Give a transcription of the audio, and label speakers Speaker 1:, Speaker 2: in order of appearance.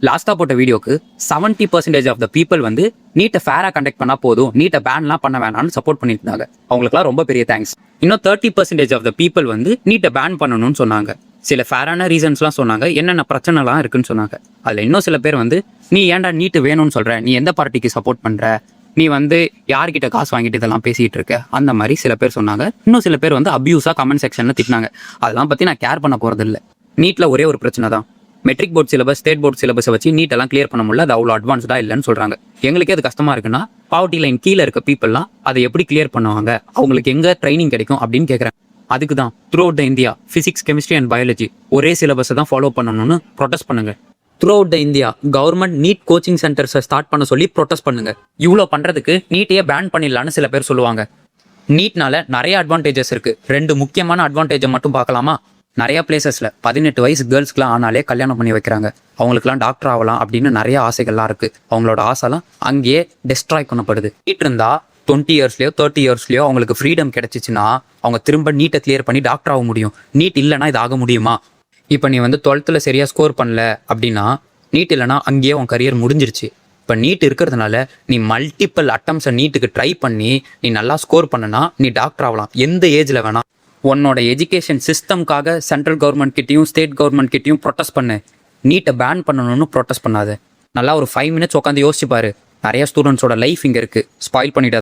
Speaker 1: லாஸ்ட்டாக போட்ட வீடியோக்கு 70% ஆஃப் த பீப்புள் வந்து நீட்டை ஃபேராக கண்டக்ட் பண்ணால் போதும், நீட்டை பேன்லாம் பண்ண வேணாம்னு சப்போர்ட் பண்ணியிருந்தாங்க. அவங்களுக்குலாம் ரொம்ப பெரிய தேங்க்ஸ். இன்னும் 30% ஆஃப் த பீப்புள் வந்து நீட்டை பேன் பண்ணணும்னு சொன்னாங்க. சில ஃபேரான ரீசன்ஸ்லாம் சொன்னாங்க, என்னென்ன பிரச்சனைலாம் இருக்குன்னு சொன்னாங்க. அதில் இன்னும் சில பேர் வந்து நீ ஏன்டா நீட்டு வேணும்னு சொல்கிற, நீ எந்த பார்ட்டிக்கு சப்போர்ட் பண்ணுற, நீ வந்து யார்கிட்ட காசு வாங்கிட்டு இதெல்லாம் பேசிகிட்டு இருக்க, அந்த மாதிரி சில பேர் சொன்னாங்க. இன்னும் சில பேர் வந்து அப்யூஸாக கமெண்ட் செக்ஷனில் திட்டினாங்க. அதெல்லாம் பற்றி நான் கேர் பண்ண போகிறது இல்லை. நீட்டில் ஒரே ஒரு பிரச்சனை தான், matric board syllabus state board சிலபஸை வச்சு நீட் எல்லாம் கிளியர் பண்ண முடியல, அது அவ்வளோ அட்வான்ஸ்டாக இல்லைன்னு சொல்கிறாங்க. எங்களுக்கே அது கஷ்டமாக இருக்குன்னா பாவர்ட்டி லைன் கீழே இருக்க பீப்புளெலாம் அதை எப்படி கிளியர் பண்ணுவாங்க, அவங்களுக்கு எங்கே ட்ரைனிங் கிடைக்கும் அப்படின்னு கேட்குறேன். அதுக்கு தான் throughout the India physics chemistry and biology ஒரே சிலபஸை தான் ஃபாலோ பண்ணணும்னு ப்ரொடெஸ்ட் பண்ணுங்க. Throughout the India government NEET coaching சென்டர்ஸை ஸ்டார்ட் பண்ண சொல்லி ப்ரொடெஸ்ட் பண்ணுங்க. இவ்வளோ பண்ணுறதுக்கு நீட்டையே பேன் பண்ணிடலான்னு சில பேர் சொல்லுவாங்க. நீட்னால நிறைய அட்வான்டேஜஸ் இருக்குது. 2 முக்கியமான அட்வான்டேஜை மட்டும் பார்க்கலாமா? நிறைய பிளேசஸில் 18 வயசு கேர்ள்ஸ்க்குலாம் ஆனாலே கல்யாணம் பண்ணி வைக்கிறாங்க. அவங்களுக்குலாம் டாக்டர் ஆகலாம் அப்படின்னு நிறைய ஆசைகள்லாம் இருக்குது. அவங்களோட ஆசைலாம் அங்கேயே டெஸ்ட்ராய் பண்ணப்படுது. நீட் இருந்தால் 20 இயர்ஸ்லையோ 30 இயர்ஸ்லையோ அவங்களுக்கு ஃப்ரீடம் கிடைச்சிச்சுன்னா அவங்க திரும்ப நீட்டை கிளியர் பண்ணி டாக்டர் ஆக முடியும். நீட் இல்லைனா இது ஆக முடியுமா? இப்போ நீ வந்து 12th சரியாக ஸ்கோர் பண்ணல அப்படின்னா நீட் இல்லைனா அங்கேயே உன் கரியர் முடிஞ்சிருச்சு. இப்போ நீட் இருக்கிறதுனால நீ மல்டிபிள் அட்டம்ஸை நீட்டுக்கு ட்ரை பண்ணி நீ நல்லா ஸ்கோர் பண்ணனா நீ டாக்டர் ஆகலாம், எந்த ஏஜில் வேணால். உன்னோட எஜுகேஷன் சிஸ்டம்காக சென்ட்ரல் கவர்மெண்ட் கிட்டையும் ஸ்டேட் கவர்மெண்ட் கிட்டையும் ப்ரொட்டஸ்ட் பண்ணு. நீட்டை பேன் பண்ணணும்னு ப்ரொட்டஸ்ட் பண்ணாது. நல்லா ஒரு 5 minutes உட்காந்து யோசிச்சு பாரு. நிறைய ஸ்டூடெண்ட்ஸோட லைஃப் இங்கே இருக்குது, ஸ்பாயில் பண்ணிடாது.